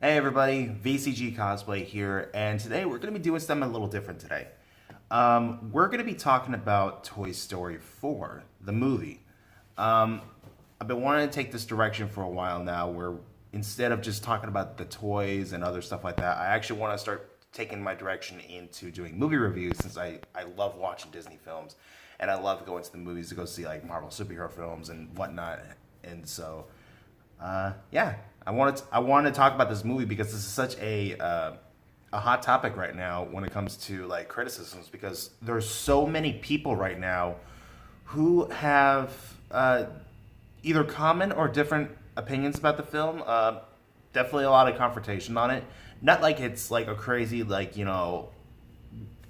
Hey everybody, VCG Cosplay here, and today we're going to be doing something a little different today. We're going to be talking about Toy Story 4, the movie. I've been wanting to take this direction for a while now, where instead of just talking about the toys and other stuff like that, I actually want to start taking my direction into doing movie reviews, since I love watching Disney films, and I love going to the movies to go see like Marvel superhero films and whatnot, and so... yeah, I wanted to talk about this movie because this is such a hot topic right now when it comes to like criticisms, because there's so many people right now who have either common or different opinions about the film. Definitely a lot of confrontation on it. Not like it's like a crazy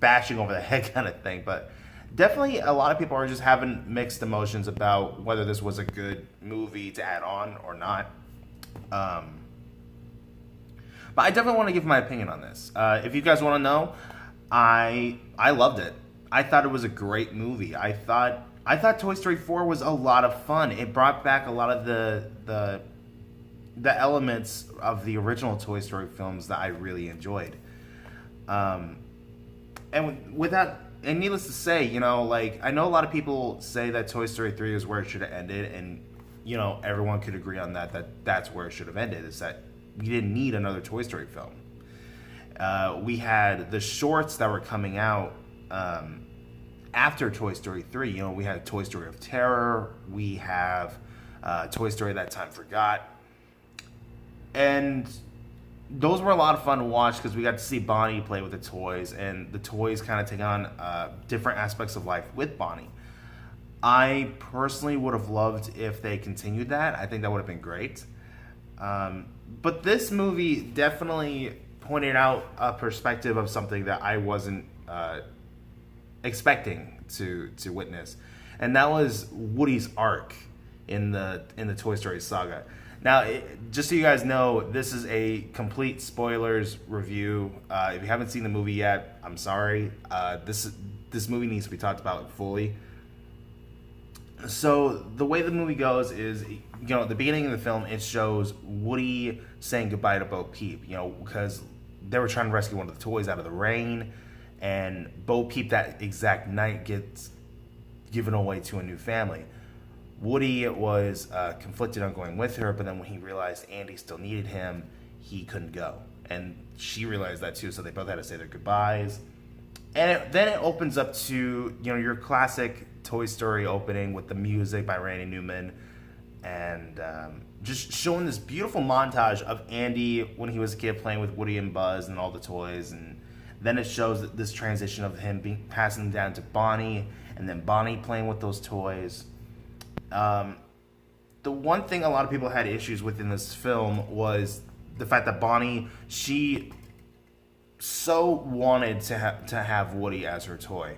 bashing over the head kind of thing, but definitely a lot of people are just having mixed emotions about whether this was a good movie to add on or not. But I definitely want to give my opinion on this. If you guys want to know, I loved it. I thought it was a great movie. I thought Toy Story 4 was a lot of fun. It brought back a lot of the elements of the original Toy Story films that I really enjoyed. And without... And needless to say, like, I know a lot of people say that Toy Story 3 is where it should have ended, and, everyone could agree on that's where it should have ended, is that we didn't need another Toy Story film. We had the shorts that were coming out after Toy Story 3. We had Toy Story of Terror, we have Toy Story That Time Forgot, and... those were a lot of fun to watch because we got to see Bonnie play with the toys, and the toys kind of take on different aspects of life with Bonnie. I personally would have loved if they continued that. I think that would have been great. But this movie definitely pointed out a perspective of something that I wasn't expecting to witness, and that was Woody's arc in the Toy Story saga. Now, just so you guys know, this is a complete spoilers review. If you haven't seen the movie yet, I'm sorry. This movie needs to be talked about fully. So the way the movie goes is, at the beginning of the film, it shows Woody saying goodbye to Bo Peep, because they were trying to rescue one of the toys out of the rain, and Bo Peep that exact night gets given away to a new family. Woody was conflicted on going with her, but then when he realized Andy still needed him, he couldn't go. And she realized that too, so they both had to say their goodbyes. And then it opens up to, your classic Toy Story opening with the music by Randy Newman, and just showing this beautiful montage of Andy when he was a kid playing with Woody and Buzz and all the toys. And then it shows this transition of him passing them down to Bonnie, and then Bonnie playing with those toys. The one thing a lot of people had issues with in this film was the fact that Bonnie, she so wanted to have Woody as her toy.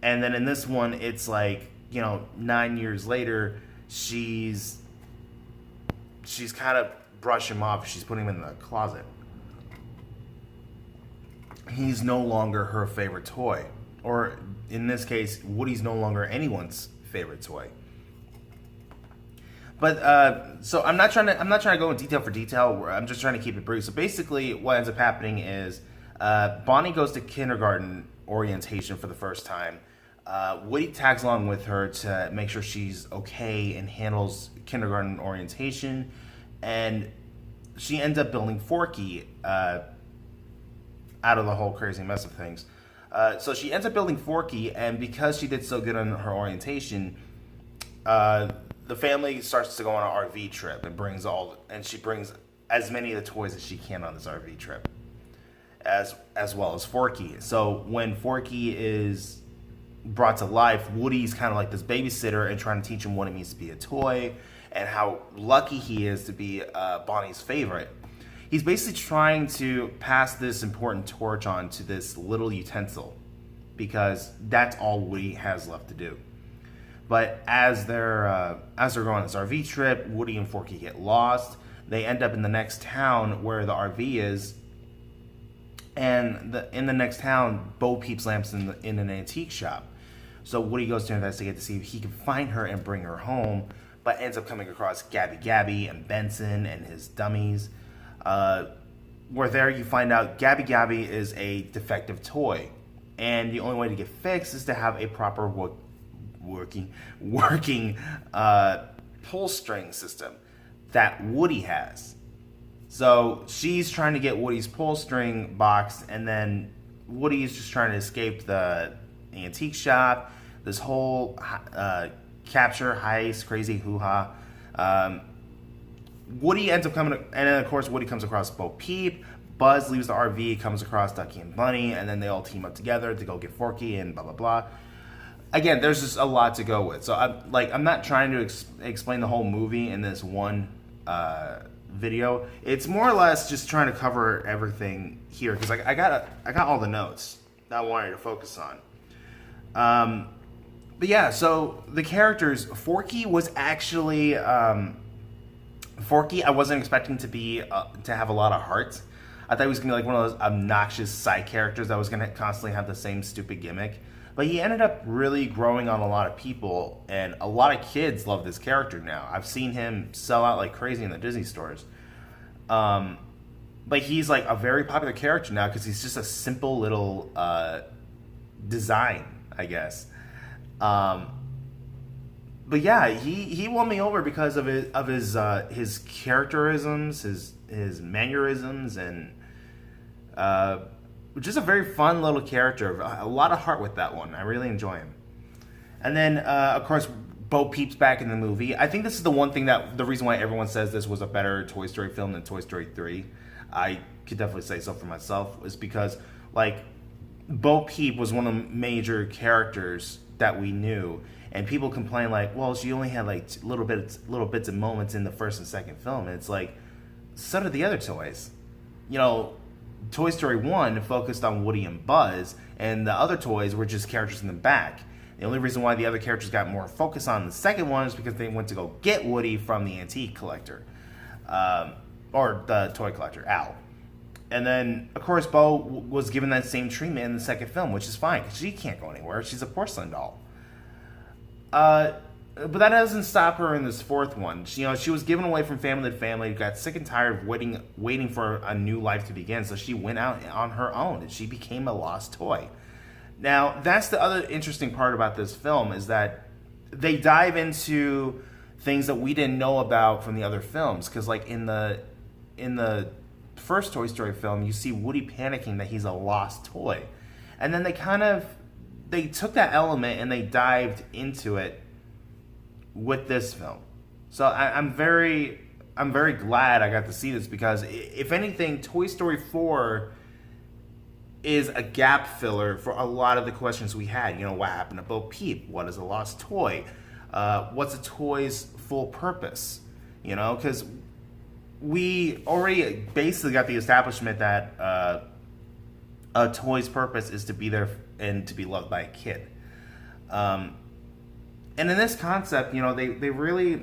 And then in this one, it's like, 9 years later, she's kind of brushing him off. She's putting him in the closet. He's no longer her favorite toy. Or in this case, Woody's no longer anyone's favorite toy. But so I'm not trying to go in detail for detail. I'm just trying to keep it brief. So basically, what ends up happening is Bonnie goes to kindergarten orientation for the first time. Woody tags along with her to make sure she's okay and handles kindergarten orientation, and she ends up building Forky out of the whole crazy mess of things. So she ends up building Forky, and because she did so good on her orientation, the family starts to go on an RV trip and she brings as many of the toys as she can on this RV trip, as well as Forky. So when Forky is brought to life, Woody's kind of like this babysitter and trying to teach him what it means to be a toy and how lucky he is to be Bonnie's favorite. He's basically trying to pass this important torch on to this little utensil, because that's all Woody has left to do. But as they're going on this RV trip, Woody and Forky get lost. They end up in the next town where the RV is, and in the next town, Bo Peep's lamps in an antique shop. So Woody goes to investigate to see if he can find her and bring her home, but ends up coming across Gabby Gabby and Benson and his dummies. where there you find out Gabby Gabby is a defective toy, and the only way to get fixed is to have a proper working pull string system that Woody has. So she's trying to get Woody's pull string boxed, and then Woody is just trying to escape the antique shop. This whole capture heist, crazy hoo-ha. Woody ends up coming, and then of course Woody comes across Bo Peep. Buzz leaves the RV, comes across Ducky and Bunny, and then they all team up together to go get Forky and blah blah blah. Again, there's just a lot to go with. So I'm not trying to explain the whole movie in this one video. It's more or less just trying to cover everything here because I got all the notes that I wanted to focus on. But yeah, so the characters, Forky was actually Forky. I wasn't expecting to have a lot of heart. I thought he was gonna be like one of those obnoxious side characters that was gonna constantly have the same stupid gimmick. But he ended up really growing on a lot of people, and a lot of kids love this character now. I've seen him sell out like crazy in the Disney stores. But he's like a very popular character now because he's just a simple little design, I guess. But yeah, he won me over because of his characterisms, his mannerisms, and just a very fun little character. A lot of heart with that one. I really enjoy him. And then, of course, Bo Peep's back in the movie. I think this is the one thing the reason why everyone says this was a better Toy Story film than Toy Story 3. I could definitely say so for myself. Is because, like, Bo Peep was one of the major characters that we knew. And people complain like, well, she only had like little bits of moments in the first and second film. And it's like, so did the other toys. You know, Toy Story 1 focused on Woody and Buzz, and the other toys were just characters in the back. The only reason why the other characters got more focus on the second one is because they went to go get Woody from the antique collector. Or the toy collector, Al. And then, of course, Bo was given that same treatment in the second film, which is fine, because she can't go anywhere. She's a porcelain doll. But that doesn't stop her in this fourth one. She was given away from family to family, got sick and tired of waiting for a new life to begin, so she went out on her own, and she became a lost toy. Now, that's the other interesting part about this film, is that they dive into things that we didn't know about from the other films, because like in the first Toy Story film, you see Woody panicking that he's a lost toy. And then they took that element and they dived into it with this film. So I'm very glad I got to see this, because if anything, Toy Story 4 is a gap filler for a lot of the questions we had. You know, what happened to Bo Peep? What is a lost toy? What's a toy's full purpose? You know, because we already basically got the establishment that a toy's purpose is to be there and to be loved by a kid. And in this concept, you know, they really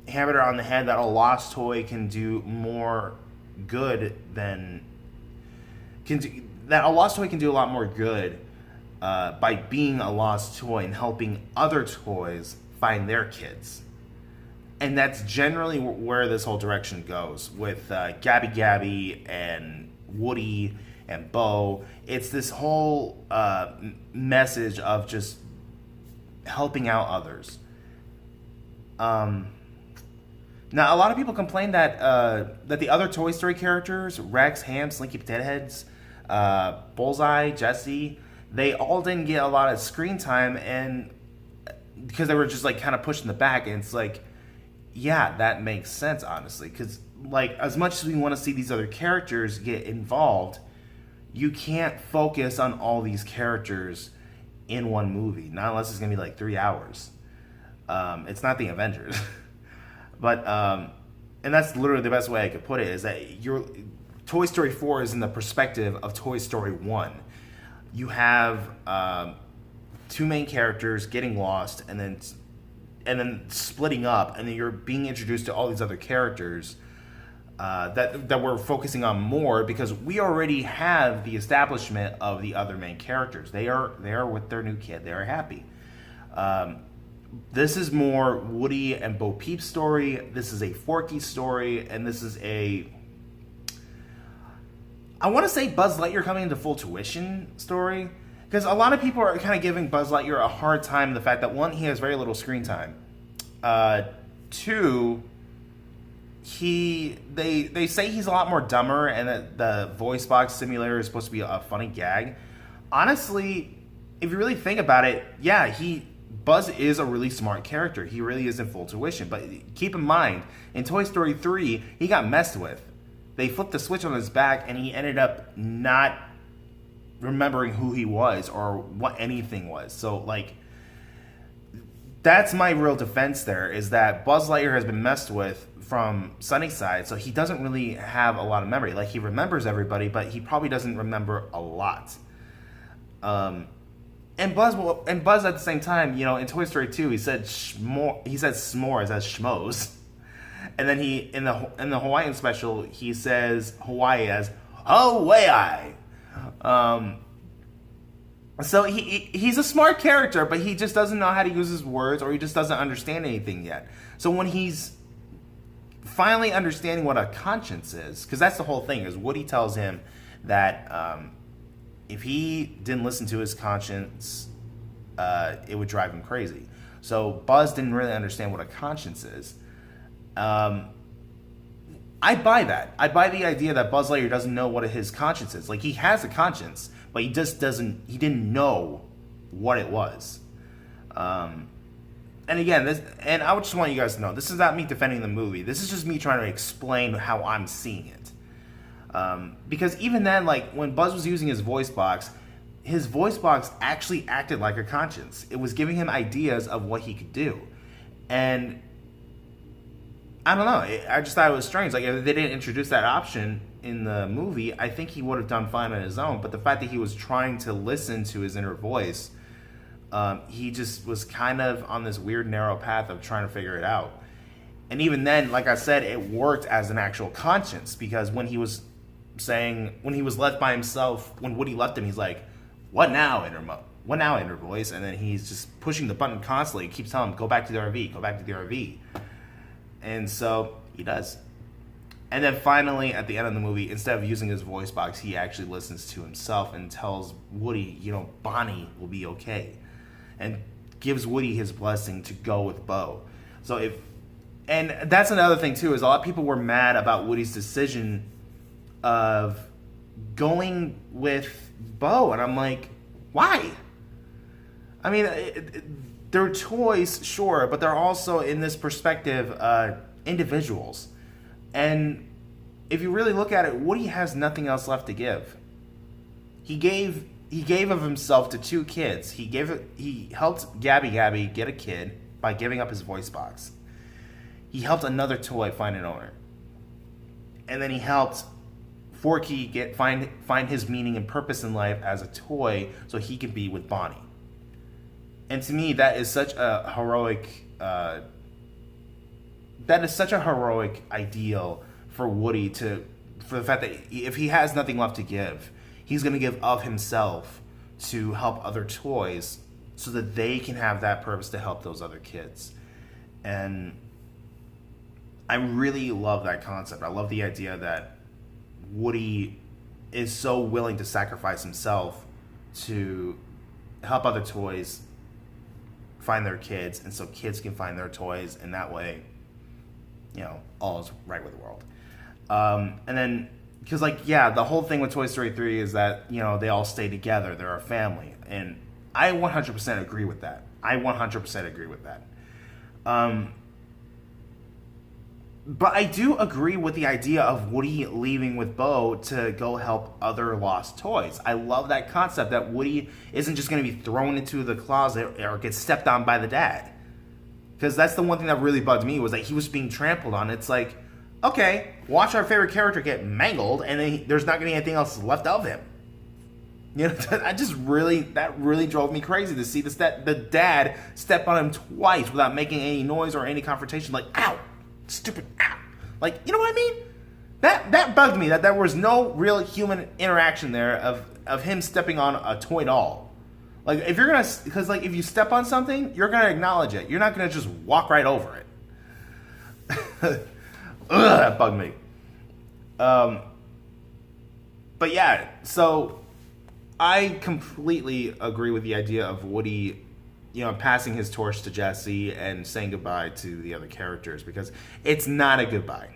hammered it on the head that a lost toy can do more good that a lost toy can do a lot more good by being a lost toy and helping other toys find their kids. And that's generally where this whole direction goes with Gabby Gabby and Woody and Bo. It's this whole message of just helping out others. Now, a lot of people complain that the other Toy Story characters, Rex, Ham, Slinky Potato Heads, Bullseye, Jessie, they all didn't get a lot of screen time, and because they were just like kind of pushed in the back. And it's like, yeah, that makes sense, honestly, because like as much as we want to see these other characters get involved, you can't focus on all these characters in one movie, not unless it's gonna be like 3 hours. It's not the Avengers. But and that's literally the best way I could put it, is that your Toy Story 4 is in the perspective of Toy Story 1. You have two main characters getting lost and then splitting up, and then you're being introduced to all these other characters that we're focusing on more, because we already have the establishment of the other main characters. They are with their new kid. They are happy. This is more Woody and Bo Peep's story. This is a Forky story, and this is a I want to say Buzz Lightyear coming into full tuition story, because a lot of people are kind of giving Buzz Lightyear a hard time, the fact that, one, he has very little screen time. Two, they say he's a lot more dumber, and that the voice box simulator is supposed to be a funny gag. Honestly, if you really think about it, yeah, Buzz is a really smart character. He really is in full tuition. But keep in mind, in Toy Story 3, he got messed with. They flipped the switch on his back, and he ended up not remembering who he was or what anything was. So, like, that's my real defense there, is that Buzz Lightyear has been messed with from Sunnyside, so he doesn't really have a lot of memory. Like, he remembers everybody, but he probably doesn't remember a lot. And Buzz at the same time, you know, in Toy Story 2, he said s'mores as schmoes. And then in the Hawaiian special, he says Hawaii as Hawaii. So he's a smart character, but he just doesn't know how to use his words, or he just doesn't understand anything yet. So when he's finally understanding what a conscience is, because that's the whole thing, is Woody tells him that if he didn't listen to his conscience, it would drive him crazy. So Buzz didn't really understand what a conscience is. I buy that. I buy the idea that Buzz Lightyear doesn't know what his conscience is. Like, he has a conscience, but he didn't know what it was. And again, I just want you guys to know, this is not me defending the movie. This is just me trying to explain how I'm seeing it. Because even then, like, when Buzz was using his voice box actually acted like a conscience. It was giving him ideas of what he could do. And I don't know, I just thought it was strange. Like, if they didn't introduce that option in the movie, I think he would have done fine on his own. But the fact that he was trying to listen to his inner voice, he just was kind of on this weird narrow path of trying to figure it out. And even then, like I said, it worked as an actual conscience, because when he was left by himself, when Woody left him, he's like, what now, inner voice? And then he's just pushing the button constantly. He keeps telling him, go back to the RV, go back to the RV. And so he does. And then finally, at the end of the movie, instead of using his voice box, he actually listens to himself and tells Woody, you know, Bonnie will be okay. And gives Woody his blessing to go with Bo. And that's another thing too, is a lot of people were mad about Woody's decision of going with Bo. And I'm like, why? I mean, they're toys, sure, but they're also, in this perspective, individuals. And if you really look at it, Woody has nothing else left to give. He gave of himself to two kids. He helped Gabby get a kid by giving up his voice box. He helped another toy find an owner. And then he helped Forky find his meaning and purpose in life as a toy, so he could be with Bonnie. And to me, that is such a heroic ideal for Woody, for the fact that if he has nothing left to give, he's going to give of himself to help other toys so that they can have that purpose to help those other kids. And I really love that concept. I love the idea that Woody is so willing to sacrifice himself to help other toys find their kids, and so kids can find their toys, and that way, you know, all is right with the world. And then, because, like, yeah, the whole thing with Toy Story 3 is that, you know, they all stay together, they're a family, and I 100% agree with that. But I do agree with the idea of Woody leaving with Bo to go help other lost toys. I love that concept, that Woody isn't just going to be thrown into the closet or get stepped on by the dad. Because that's the one thing that really bugged me, was that he was being trampled on. It's like, okay, watch our favorite character get mangled, and then there's not going to be anything else left of him. You know, that really drove me crazy to see the dad step on him twice without making any noise or any confrontation. Like, ow, stupid, ow. Like, you know what I mean? That bugged me, that there was no real human interaction there of him stepping on a toy doll. Like, if you're gonna, because, like, if you step on something, you're gonna acknowledge it. You're not gonna just walk right over it. Ugh, that bugged me. But yeah, so I completely agree with the idea of Woody, passing his torch to Jesse and saying goodbye to the other characters, because it's not a goodbye.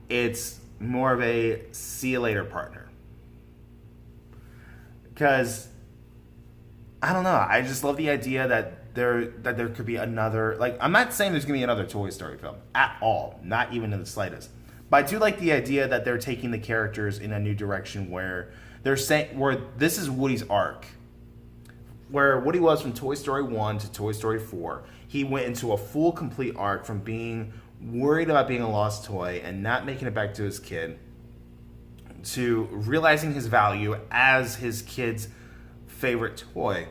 It's more of a see you later partner. Because I don't know, I just love the idea that there could be another, like, I'm not saying there's gonna be another Toy Story film at all, not even in the slightest. But I do like the idea that they're taking the characters in a new direction where they're saying, where this is Woody's arc. Where Woody was from Toy Story 1 to Toy Story 4, he went into a full, complete arc from being worried about being a lost toy and not making it back to his kid, to realizing his value as his kid's favorite toy,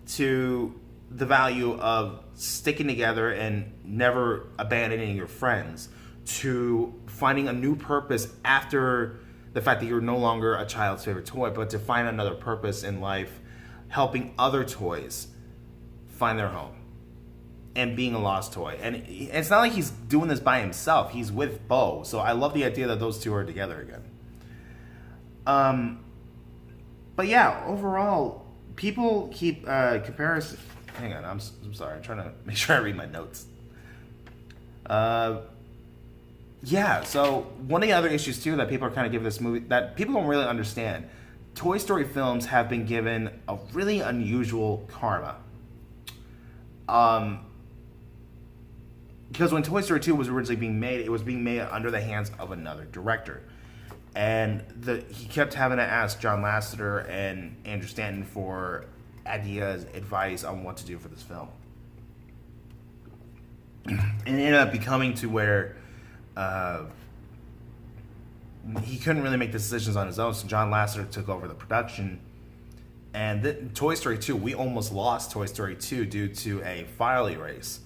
to the value of sticking together and never abandoning your friends, to finding a new purpose after the fact that you're no longer a child's favorite toy, but to find another purpose in life, helping other toys find their home and being a lost toy. And it's not like he's doing this by himself. He's with Bo. So I love the idea that those two are together again. But yeah, overall, people keep comparison. Hang on, I'm sorry. I'm trying to make sure I read my notes. Yeah, so one of the other issues too that people are kind of giving this movie, that people don't really understand, Toy Story films have been given a really unusual karma. Because when Toy Story 2 was originally being made, it was being made under the hands of another director. And he kept having to ask John Lasseter and Andrew Stanton for ideas, advice on what to do for this film. And it ended up becoming to where he couldn't really make decisions on his own, so John Lasseter took over the production. And Toy Story 2, we almost lost Toy Story 2 due to a file erase.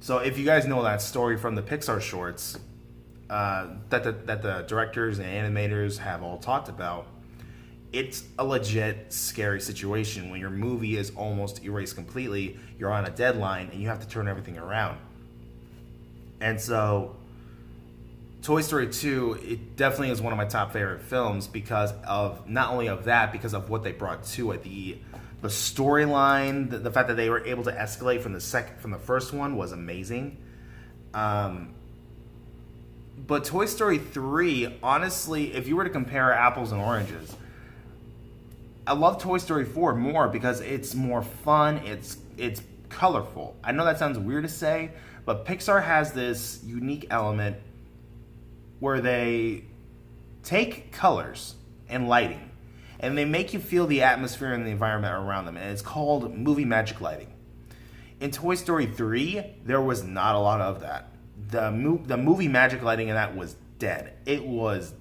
So if you guys know that story from the Pixar shorts that the directors and animators have all talked about, it's a legit scary situation when your movie is almost erased completely, you're on a deadline, and you have to turn everything around. And so Toy Story 2, it definitely is one of my top favorite films because of, not only of that, because of what they brought to it. The storyline, the fact that they were able to escalate from the first one was amazing. But Toy Story 3, honestly, if you were to compare apples and oranges, I love Toy Story 4 more because it's more fun, it's colorful. I know that sounds weird to say, but Pixar has this unique element where they take colors and lighting and they make you feel the atmosphere and the environment around them, and it's called movie magic lighting. In Toy Story 3, there was not a lot of that. The movie magic lighting in that was dead. It was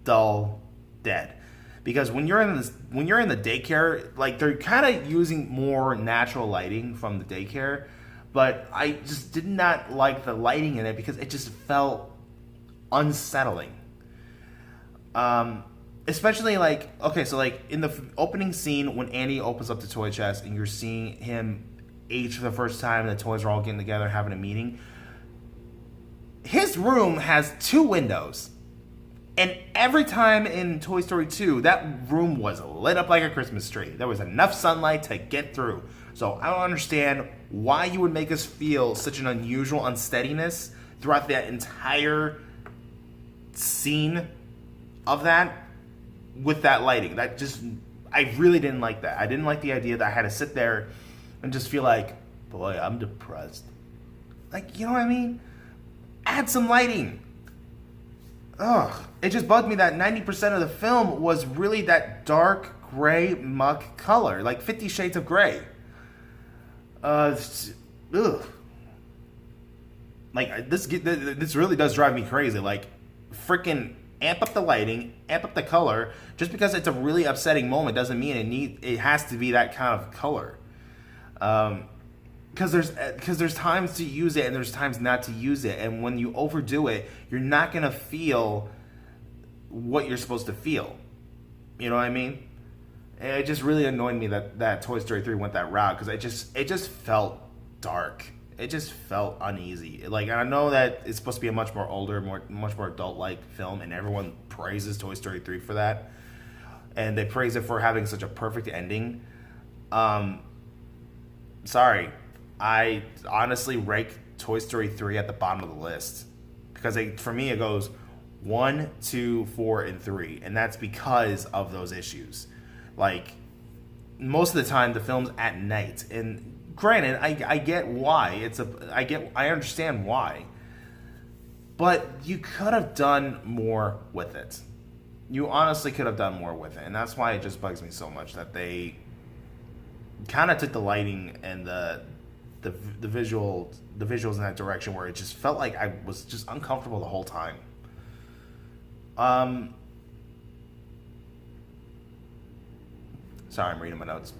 dull, dead. Because when you're in the daycare, like, they're kind of using more natural lighting from the daycare, but I just did not like the lighting in it because it just felt unsettling. Especially like, okay, so like in the opening scene when Andy opens up the toy chest and you're seeing him age for the first time and the toys are all getting together having a meeting, his room has 2 windows. And every time in Toy Story 2, that room was lit up like a Christmas tree. There was enough sunlight to get through. So I don't understand why you would make us feel such an unusual unsteadiness throughout that entire scene of that with that lighting. That just, I really didn't like that. I didn't like the idea that I had to sit there and just feel like, boy, I'm depressed. Like, you know what I mean? Add some lighting. Ugh. It just bugged me that 90% of the film was really that dark gray muck color, like 50 Shades of Grey. Ugh. Like, this really does drive me crazy. Like, freaking amp up the lighting, amp up the color. Just because it's a really upsetting moment doesn't mean it has to be that kind of color. Because there's times to use it and there's times not to use it, and when you overdo it, you're not gonna feel what you're supposed to feel. You know what I mean? It just really annoyed me that Toy Story 3 went that route, because it just felt dark. It just felt uneasy. Like, I know that it's supposed to be a much more older, much more adult-like film, and everyone praises Toy Story 3 for that, and they praise it for having such a perfect ending. Sorry, I honestly rank Toy Story 3 at the bottom of the list because for me it goes 1, 2, 4, and 3, and that's because of those issues. Like, most of the time the film's at night, and granted, I get why. I understand why. But you could have done more with it. You honestly could have done more with it, and that's why it just bugs me so much that they kind of took the lighting and the visuals in that direction where it just felt like I was just uncomfortable the whole time. Sorry, I'm reading my notes.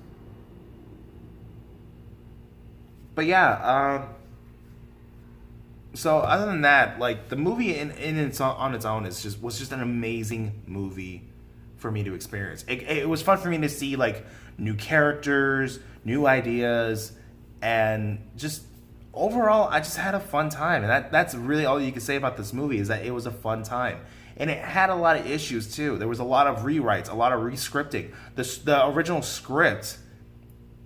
But yeah, so other than that, like the movie on its own was just an amazing movie for me to experience. It was fun for me to see like new characters, new ideas, and just overall, I just had a fun time. And that's really all you can say about this movie is that it was a fun time. And it had a lot of issues too. There was a lot of rewrites, a lot of rescripting. The original script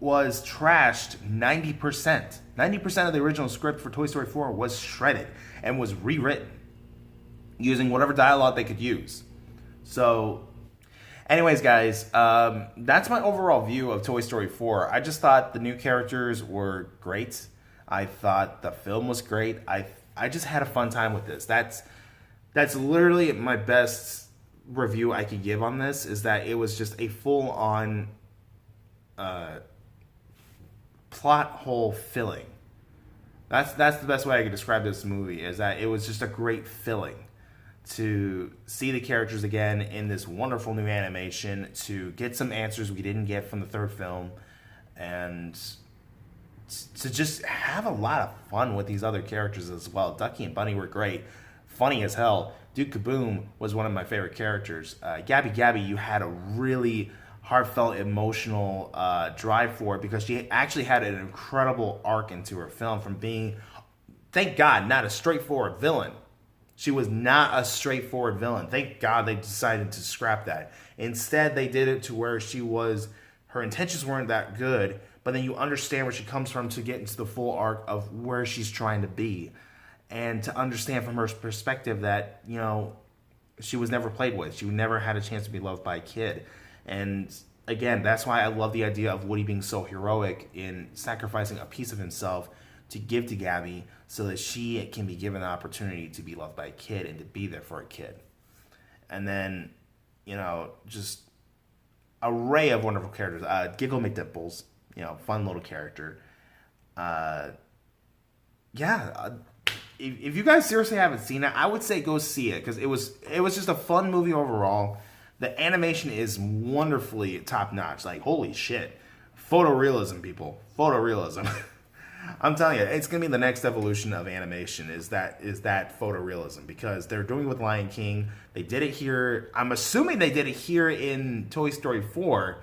was trashed 90%. 90% of the original script for Toy Story 4 was shredded and was rewritten using whatever dialogue they could use. So, anyways, guys, that's my overall view of Toy Story 4. I just thought the new characters were great. I thought the film was great. I just had a fun time with this. That's literally my best review I could give on this, is that it was just a full-on plot hole filling. That's the best way I could describe this movie, is that it was just a great filling to see the characters again in this wonderful new animation, to get some answers we didn't get from the third film, and to just have a lot of fun with these other characters as well. Ducky and Bunny were great. Funny as hell. Duke Kaboom was one of my favorite characters. Gabby Gabby, you had a really heartfelt, emotional drive for it, because she actually had an incredible arc into her film from being, thank God, not a straightforward villain. She was not a straightforward villain. Thank God they decided to scrap that. Instead, they did it to where her intentions weren't that good, but then you understand where she comes from to get into the full arc of where she's trying to be. And to understand from her perspective that, you know, she was never played with. She never had a chance to be loved by a kid. And again, that's why I love the idea of Woody being so heroic in sacrificing a piece of himself to give to Gabby so that she can be given the opportunity to be loved by a kid and to be there for a kid. And then, you know, just array of wonderful characters. Giggle McDimples, you know, fun little character. If you guys seriously haven't seen it, I would say go see it, because it was just a fun movie overall. The animation is wonderfully top notch. Like, holy shit, photorealism, people, photorealism. I'm telling you, it's gonna be the next evolution of animation. Is that photorealism, because they're doing it with Lion King. They did it here. I'm assuming they did it here in Toy Story 4.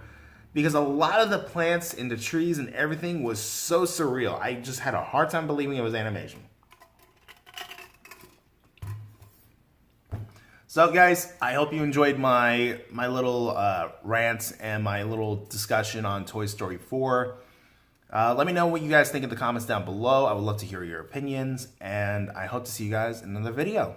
Because a lot of the plants and the trees and everything was so surreal. I just had a hard time believing it was animation. So guys, I hope you enjoyed my little rant and my little discussion on Toy Story 4. Let me know what you guys think in the comments down below. I would love to hear your opinions, and I hope to see you guys in another video.